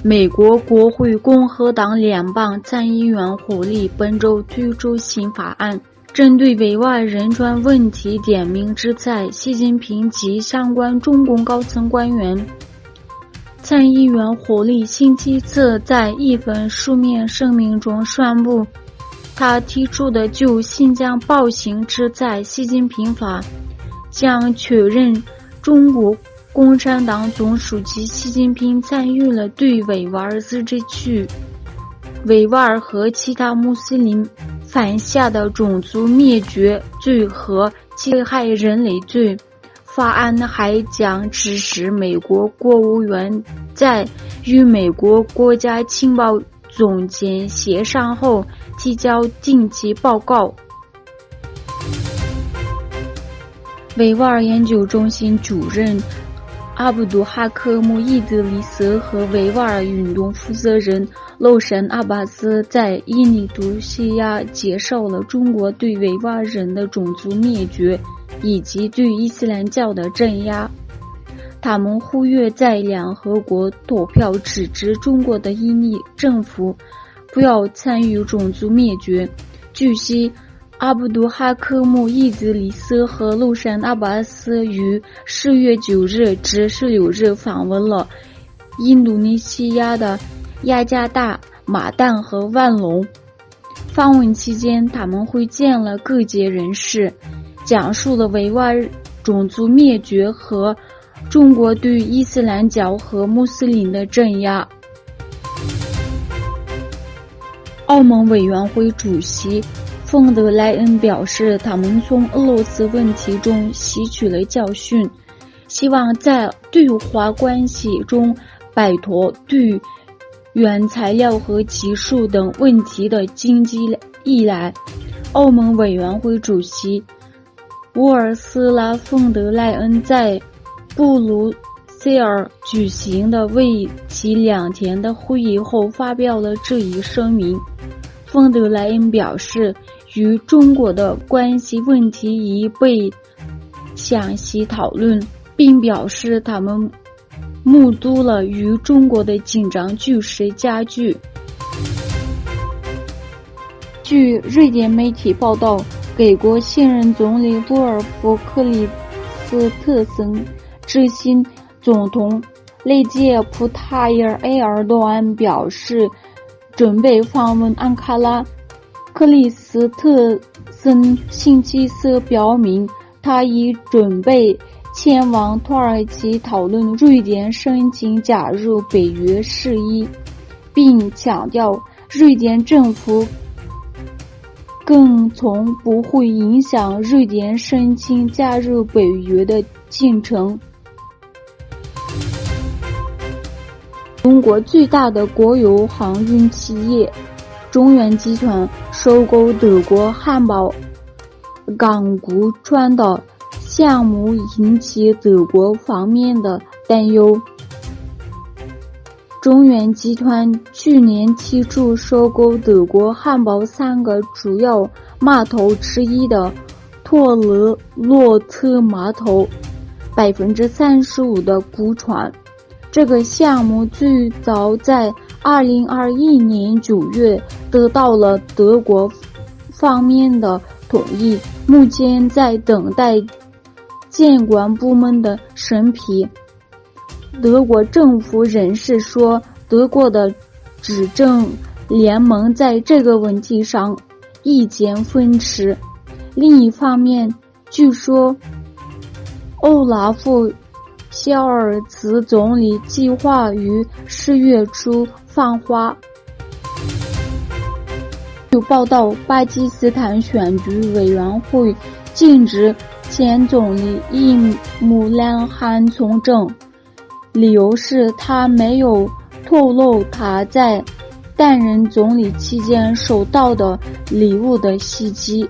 美国国会共和党联邦参议员霍利本周推出新法案，针对维吾尔人权问题点名制裁习近平及相关中共高层官员。参议员霍利星期四在一份书面声明中宣布，他提出的就新疆暴行制裁习近平法将确认中国共产党总书记习近平参与了对维吾尔自治区、维吾尔和其他穆斯林犯下的种族灭绝罪和侵害人类罪。法案还将支持美国国务院在与美国国家情报总监协商后提交定期报告。维吾尔研究中心主任阿卜杜哈克姆伊德里斯和维吾尔运动负责人娄山阿巴斯在印尼多西亚接受了中国对维吾尔人的种族灭绝以及对伊斯兰教的镇压。他们呼吁在联合国投票支持中国的印尼政府不要参与种族灭绝。据悉，阿卜杜哈克姆伊兹里斯和娄山阿巴斯于10月9日至16日访问了印度尼西亚的雅加达、马旦和万隆。访问期间，他们会见了各界人士，讲述了维吾尔种族灭绝和中国对伊斯兰教和穆斯林的镇压。欧盟委员会主席冯德莱恩表示，他们从俄罗斯问题中吸取了教训，希望在对华关系中摆脱对原材料和技术等问题的经济依赖。欧盟委员会主席乌尔斯拉·冯德莱恩在布鲁塞尔举行的为期2天的会议后发表了这一声明。冯德莱恩表示，与中国的关系问题已被详细讨论，并表示他们目睹了与中国的紧张局势加剧。据瑞典媒体报道，该国现任总理波尔夫克里斯特森执行总统雷杰普塔耶尔埃尔多安表示准备访问安卡拉。克里斯特森星期四表明，他已准备前往土耳其讨论瑞典申请加入北约事宜，并强调瑞典政府更从不会影响瑞典申请加入北约的进程。中国最大的国有航运企业中远集团收购德国汉堡港股船的项目引起德国方面的担忧。中远集团去年提出收购德国汉堡3个主要码头之一的托勒洛特码头 35% 的股权。这个项目最早在2021年9月得到了德国方面的同意，目前在等待监管部门的审批。德国政府人士说，德国的执政联盟在这个问题上意见分歧。另一方面，据说欧拉夫肖尔茨总理计划于10月初访华。有报道，巴基斯坦选举委员会禁止前总理伊姆兰汗从政，理由是他没有透露他在担任总理期间受到的礼物的袭击。